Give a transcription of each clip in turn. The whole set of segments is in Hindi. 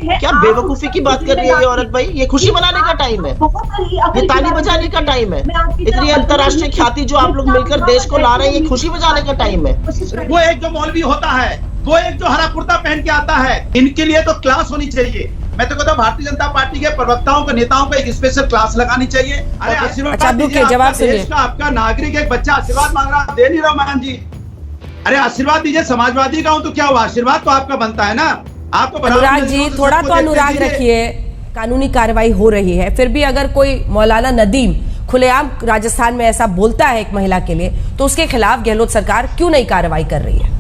है। क्या बेवकूफी की बात कर रही है ये औरत भाई? ये खुशी मनाने का टाइम है, ये ताली बजाने का टाइम है। इतनी अंतर्राष्ट्रीय ख्याति जो आप लोग मिलकर देश को ला रहे हैं, ये खुशी बजाने का टाइम है। वो एक जो मौलवी होता है, वो एक जो हरा कुर्ता पहन के आता है, इनके लिए तो क्लास होनी चाहिए। मैं तो कहता हूँ भारतीय जनता पार्टी के प्रवक्ताओं को, नेताओं को एक स्पेशल क्लास लगानी चाहिए। अरे आशीर्वाद दीजिए, जवाब सुनिए। आपका नागरिक एक बच्चा आशीर्वाद मांग रहा, दे नहीं रहा मान जी। अरे आशीर्वाद दीजिए, समाजवादी का हूँ तो क्या हुआ, आशीर्वाद तो आपका बनता है ना। आपको अनुराग जी थोड़ा तो अनुराग रखिए। कानूनी कार्रवाई हो रही है, फिर भी अगर कोई मौलाना नदीम खुलेआम राजस्थान में ऐसा बोलता है एक महिला के लिए, तो उसके खिलाफ गहलोत सरकार क्यों नहीं कार्रवाई कर रही है?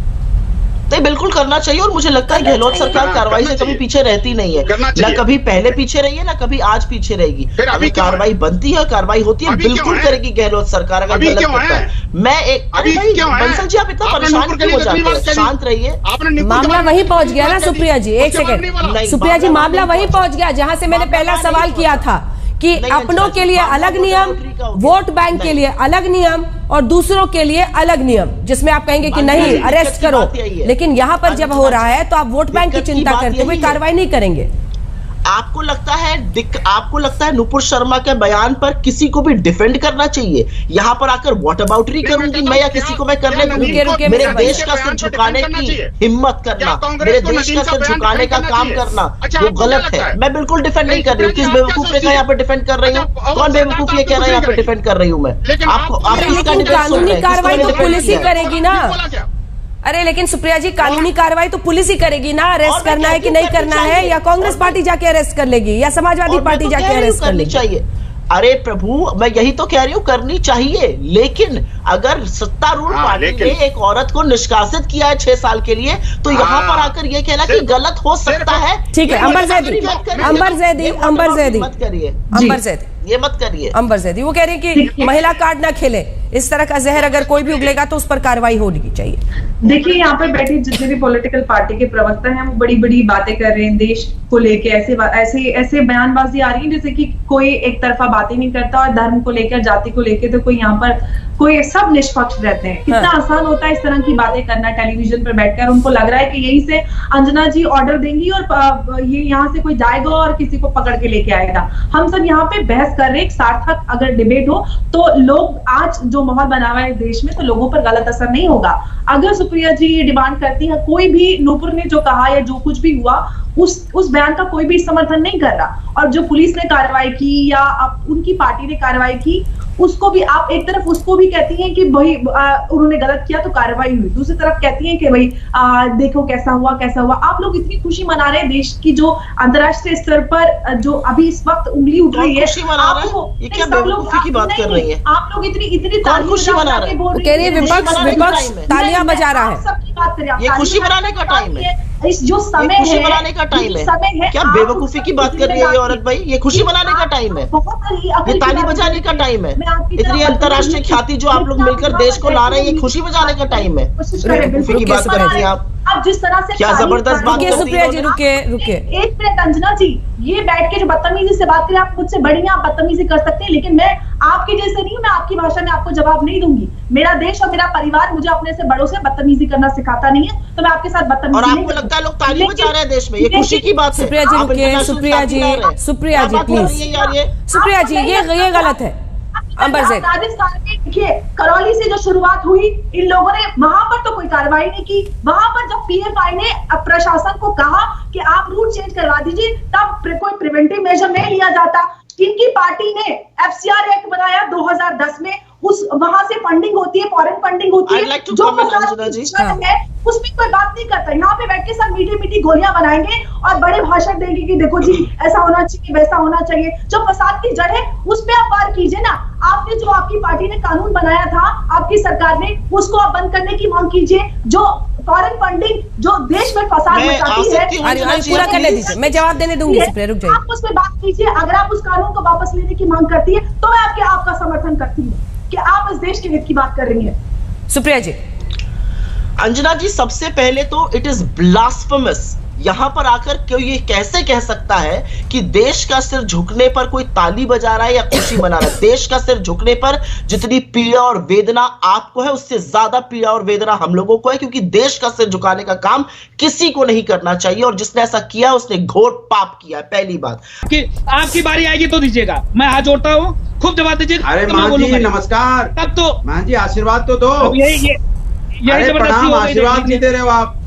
नहीं, बिल्कुल करना चाहिए। और मुझे लगता है गहलोत सरकार कार्रवाई से कभी पीछे रहती नहीं है, ना कभी पहले पीछे रही है, ना कभी आज पीछे रहेगी। अगर कार्रवाई बनती है, कार्रवाई होती है, बिल्कुल करेगी गहलोत सरकार अगर गलत करता है। मैं एक बंसल जी, आप इतना परेशान क्यों हो जाते हैं? शांत रहिए। मामला वहीं पहुंच गया ना सुप्रिया जी, एक सेकंड सुप्रिया जी, मामला वहीं पहुंच गया जहां से मैंने पहला सवाल किया था कि अपनों के लिए अलग नियम, वोट बैंक के लिए अलग नियम और दूसरों के लिए अलग नियम, जिसमें आप कहेंगे कि नहीं अरेस्ट करो, लेकिन यहाँ पर जब हो रहा है तो आप वोट बैंक की चिंता करते हुए कार्रवाई नहीं करेंगे। आपको लगता है नुपुर शर्मा के बयान पर किसी को भी डिफेंड करना चाहिए? यहाँ पर आकर व्हाट अबाउटरी करूंगी मैं, या किसी को मैं करने दूंगी? मेरे देश का सिर झुकाने की हिम्मत करना, मेरे देश का सिर झुकाने का काम करना, वो गलत है। मैं बिल्कुल डिफेंड नहीं कर रही हूँ। किस बेवकूफ ने कहा यहाँ पे डिफेंड कर रही हूँ? कौन बेवकूफ ये कह रहा है यहाँ पे डिफेंड कर रही हूँ मैं? आपको कानूनी कार्रवाई तो पुलिस ही करेगी ना। अरे लेकिन सुप्रिया जी, कानूनी कार्रवाई तो पुलिस ही करेगी ना। अरेस्ट करना है कि नहीं करना है, या कांग्रेस पार्टी जाके अरेस्ट कर लेगी, या समाजवादी पार्टी जाके अरेस्ट कर लेगी? चाहिए। अरे प्रभु, मैं यही तो कह रही हूँ, करनी चाहिए। लेकिन अगर सत्तारूढ़ पार्टी ने एक औरत को निष्कासित किया है 6 साल के लिए, तो यहाँ पर आकर ये कहना कि गलत हो सकता है। ठीक है, अंबर जैदी मत करिए, ये मत करिए। अंबर जैदी वो कह रही है कि महिला कार्ड ना खेले, इस तरह का जहर अगर कोई भी उगलेगा तो उस पर कार्रवाई होनी चाहिए। देखिए, यहाँ पर बैठे जितने भी पॉलिटिकल पार्टी के प्रवक्ता हैं, वो बड़ी बड़ी बातें कर रहे हैं देश को लेके। ऐसे बयानबाजी आ रही है जैसे कि कोई एक तरफा बातें नहीं करता, और धर्म को लेकर, जाति को लेकर तो कोई यहाँ पर कोई सब निष्पक्ष रहते हैं। कितना आसान होता है इस तरह की बातें करना टेलीविजन पर बैठकर। उनको लग रहा है कि यहीं से अंजना जी ऑर्डर देंगी और ये यहाँ से कोई जाएगा और किसी को पकड़ के लेके आएगा। हम सब यहाँ पे बहस कर रहे हैं, एक सार्थक अगर डिबेट हो तो लोग, आज जो माहौल बना हुआ है देश में, तो लोगों पर गलत असर नहीं होगा। अगर सुप्रिया जी ये डिमांड करती है, कोई भी नूपुर ने जो कहा या जो कुछ भी हुआ, उस बयान का कोई भी समर्थन नहीं कर रहा। और जो पुलिस ने कार्रवाई की या उनकी पार्टी ने कार्रवाई की, उसको भी आप एक तरफ उसको भी कहती हैं कि भाई उन्होंने गलत किया तो कार्रवाई हुई, दूसरी तरफ कहती हैं कि भाई देखो कैसा हुआ। आप लोग इतनी खुशी मना रहे हैं देश की, जो अंतर्राष्ट्रीय स्तर पर जो अभी इस वक्त उंगली उठ रही है, आप लोग इतनी खुशी मना रहे हैं। विपक्ष तालियां बजा रहा है। सबकी बात करें, ये खुशी मनाने का टाइम है, इस जो समय खुशी मनाने का टाइम है। क्या बेवकूफी की बात कर रही है ये औरत भाई? ये खुशी मनाने का टाइम है, ये ताली बजाने का टाइम है। इतनी अंतर्राष्ट्रीय ख्याति जो आप लोग मिलकर देश को ला रहे हैं, ये खुशी बजाने का टाइम है। बेवकूफी की बात कर रही है आप। अब जिस तरह से क्या जबरदस्त बात कर सुप्रिया जी, रुके एक मिनट अंजना जी, ये बैठ के जो बदतमीजी से बात करें, आप मुझसे बढ़िया आप बदतमीजी कर सकते हैं, लेकिन मैं आपकी जैसे नहीं हूं। मैं आपकी भाषा में आपको जवाब नहीं दूंगी। मेरा देश और मेरा परिवार मुझे अपने से बड़ों से बदतमीजी करना सिखाता नहीं है, तो मैं आपके साथ बदतमीजी नहीं। आपको लगता है लोग ताली बजा रहे हैं देश में? ये खुशी की बात है। सुप्रिया जी रुके, सुप्रिया जी प्लीज, सुप्रिया जी ये गलत है। राजस्थान में देखिए, करौली से जो शुरुआत हुई, इन लोगों ने वहां पर तो कोई कार्रवाई नहीं की। वहां पर जब पीएफआई ने प्रशासन को कहा कि आप रूट चेंज करवा दीजिए, तब कोई प्रिवेंटिव मेजर नहीं लिया जाता। इनकी पार्टी ने एफसीआर एक्ट बनाया 2010 में, वहां से फंडिंग होती है, फॉरेन फंडिंग होती है, जो है उसमें कोई बात नहीं करता। यहाँ पे बैठ के सब मीठी गोलियां बनाएंगे और बड़े भाषण देंगे कि देखो जी ऐसा होना चाहिए, वैसा होना चाहिए। जो फसाद की जड़ है उस पे आप वार कीजिए ना। आपने जो, आपकी पार्टी ने कानून बनाया था, आपकी सरकार ने, उसको आप बंद करने की मांग कीजिए। जो फॉरेन फंडिंग जो देश में फसाद मचाती है, पूरा करने दीजिए, मैं जवाब देने दूंगी। रुक जाइए, आप उस पर बात कीजिए। अगर आप उस कानून को वापस लेने की मांग करती है तो मैं आपका समर्थन करती हूँ कि आप इस देश के हित की बात कर रही है। सुप्रिया जी। अंजना जी, सबसे पहले तो इट इज ब्लास्फेमस, यहाँ पर आकर कोई ये कैसे कह सकता है कि देश का सिर झुकने पर कोई ताली बजा रहा है या खुशी मना रहा है? देश का सिर झुकने पर जितनी पीड़ा और वेदना आपको है, उससे ज्यादा पीड़ा और वेदना हम लोगों को है, क्योंकि देश का सिर झुकाने का काम किसी को नहीं करना चाहिए, और जिसने ऐसा किया उसने घोर पाप किया है। पहली बात कि आपकी बारी आएगी तो दीजिएगा, मैं हाथ जोड़ता हूँ, खूब जवाब दीजिए। अरे मान जी नमस्कार, तब तो मान जी आशीर्वाद तो दो। यही प्रणाम, आशीर्वाद नहीं दे रहे हो आप।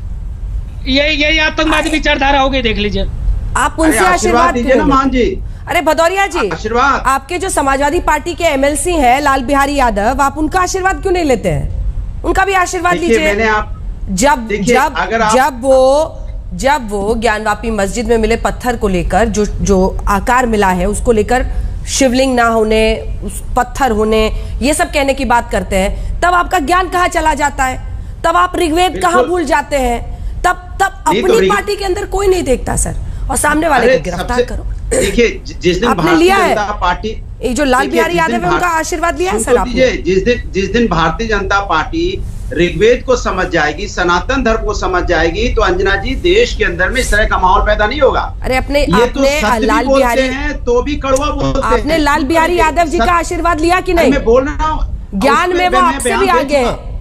यही आतंकवादी विचारधारा हो गई, देख लीजिए। आप उनसे आशीर्वाद दीजिए ना मान जी। अरे भदौरिया जी, आशीर्वाद आपके जो समाजवादी पार्टी के एमएलसी हैं लाल बिहारी यादव, आप उनका आशीर्वाद क्यों नहीं लेते हैं? उनका भी आशीर्वाद लीजिए। मैंने आप जब वो ज्ञानवापी मस्जिद में मिले पत्थर को लेकर, जो आकार मिला है उसको लेकर, शिवलिंग ना होने, उस पत्थर होने, ये सब कहने की बात करते हैं, तब आपका ज्ञान कहाँ चला जाता है? तब आप ऋग्वेद कहाँ भूल जाते हैं? तब अपनी पार्टी के अंदर कोई नहीं देखता सर, और सामने वाले को गिरफ्तार करो। देखिए, जिस दिन भारतीय जनता पार्टी, जो लाल बिहारी यादव है, उनका आशीर्वाद लिया है सर आपने? जिस दिन भारतीय जनता पार्टी ऋग्वेद को समझ जाएगी, सनातन धर्म को समझ जाएगी, तो अंजना जी देश के अंदर में इस तरह का माहौल पैदा नहीं होगा। अरे आपने लाल बिहारी हैं तो भी कड़वा बोलते हैं। आपने लाल बिहारी यादव जी का आशीर्वाद लिया कि नहीं? मैं बोल रहा हूँ, ज्ञान में वो आपसे भी आगे हैं।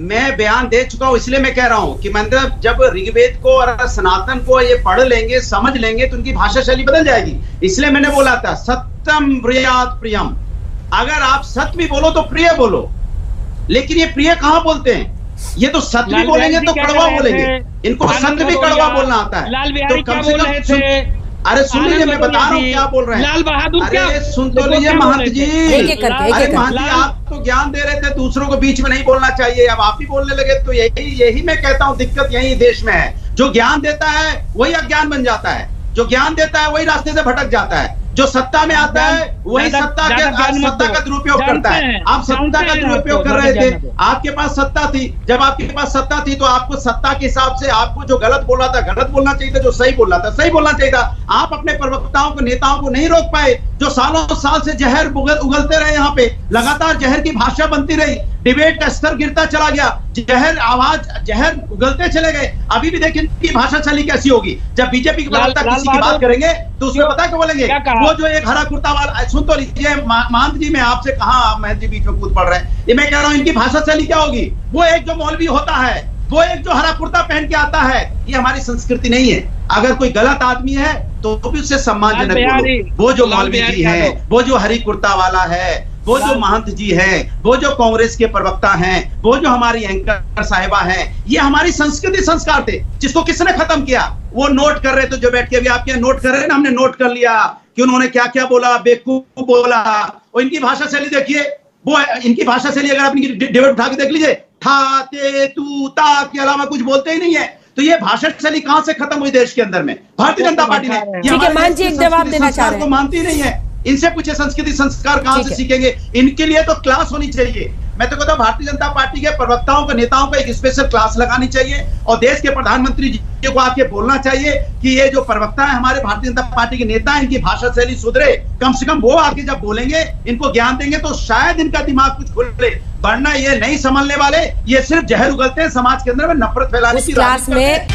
मैं बयान दे चुका हूं, इसलिए मैं कह रहा हूं कि मतलब जब ऋग्वेद को और सनातन को ये पढ़ लेंगे, समझ लेंगे, तो उनकी भाषा शैली बदल जाएगी। इसलिए मैंने बोला था सत्यम प्रियात प्रियम। अगर आप सत्य भी बोलो तो प्रिय बोलो, लेकिन ये प्रिय कहां बोलते हैं? ये तो सत्य भी बोलेंगे तो कड़वा बोलेंगे। इनको सत्य भी कड़वा बोलना आता है। तो कम से कम अरे सुन लीजिए, मैं बता रहा हूँ क्या बोल रहे हैं। लाल बहादुर, अरे सुन तो लीजिए महंत जी। अरे महंत जी, आप तो ज्ञान दे रहे थे, दूसरों को बीच में नहीं बोलना चाहिए, अब आप ही बोलने लगे। तो यही मैं कहता हूँ, दिक्कत यही देश में है। जो ज्ञान देता है वही अज्ञान बन जाता है, जो ज्ञान देता है वही रास्ते से भटक जाता है, जो सत्ता में आता है वही सत्ता का दुरुपयोग करता है। आप सत्ता का दुरुपयोग कर रहे थे, आपके पास सत्ता थी। जब आपके पास सत्ता थी तो आपको सत्ता के हिसाब से आपको जो गलत बोला था गलत बोलना चाहिए था, जो सही बोलना था सही बोलना चाहिए था। आप अपने प्रवक्ताओं को, नेताओं को नहीं रोक पाए, जो सालों साल से जहर उगलते रहे, यहाँ पे लगातार जहर की भाषा बनती रही, डिबेट का स्तर गिरता चला गया, जहर उगलते चले गए। अभी भी देखिए इनकी भाषा शैली कैसी होगी। जब बीजेपी के प्रवक्ता किसी की बात करेंगे तो उसमें पता क्या बोलेंगे? वो जो एक हरा कुर्ता वाला, सुन तो लीजिए महंत जी, मैं आपसे कहा महंत जी बीच में कूद पड़ रहे हैं। ये मैं कह रहा हूं इनकी भाषा शैली क्या होगी? वो एक जो मौलवी होता है, वो एक जो हरा कुर्ता पहन के आता है, ये हमारी संस्कृति नहीं है। अगर कोई गलत आदमी है तो भी उससे सम्मानजनक बोलो। वो जो मौलवी जी है, वो जो हरी कुर्ता वाला है, वो जो महंत जी हैं, वो जो कांग्रेस के प्रवक्ता हैं, वो जो हमारी एंकर साहिबा हैं, ये हमारी संस्कृति संस्कार थे, जिसको किसने खत्म किया? वो नोट कर रहे थे, जो बैठ के अभी आपके नोट कर रहे हैं ना, हमने नोट कर लिया कि उन्होंने क्या क्या बोला, बेवकूफ बोला। और इनकी भाषा शैली देखिए, वो इनकी भाषा शैली अगर आप इनकी डिबेट उठा के देख लीजिए, था, ते, तू, ता के अलावा कुछ बोलते ही नहीं है। तो ये भाषा शैली कहां से खत्म हुई देश के अंदर में? भारतीय जनता पार्टी ने को मानती नहीं है। इनसे पूछे संस्कृति संस्कार कहां से सीखेंगे? इनके लिए तो क्लास होनी चाहिए। मैं तो कहता हूं भारतीय जनता पार्टी के प्रवक्ताओं को, नेताओं को एक स्पेशल क्लास लगानी चाहिए, और देश के प्रधानमंत्री जी को आके बोलना चाहिए कि ये जो प्रवक्ता है हमारे भारतीय जनता पार्टी के नेता हैं, इनकी भाषा शैली सुधरे। कम से कम वो आके जब बोलेंगे, इनको ज्ञान देंगे, तो शायद इनका दिमाग कुछ खुले। वरना ये नहीं संभलने वाले, ये सिर्फ जहर उगलते हैं, समाज के अंदर में नफरत फैलाने की क्लास में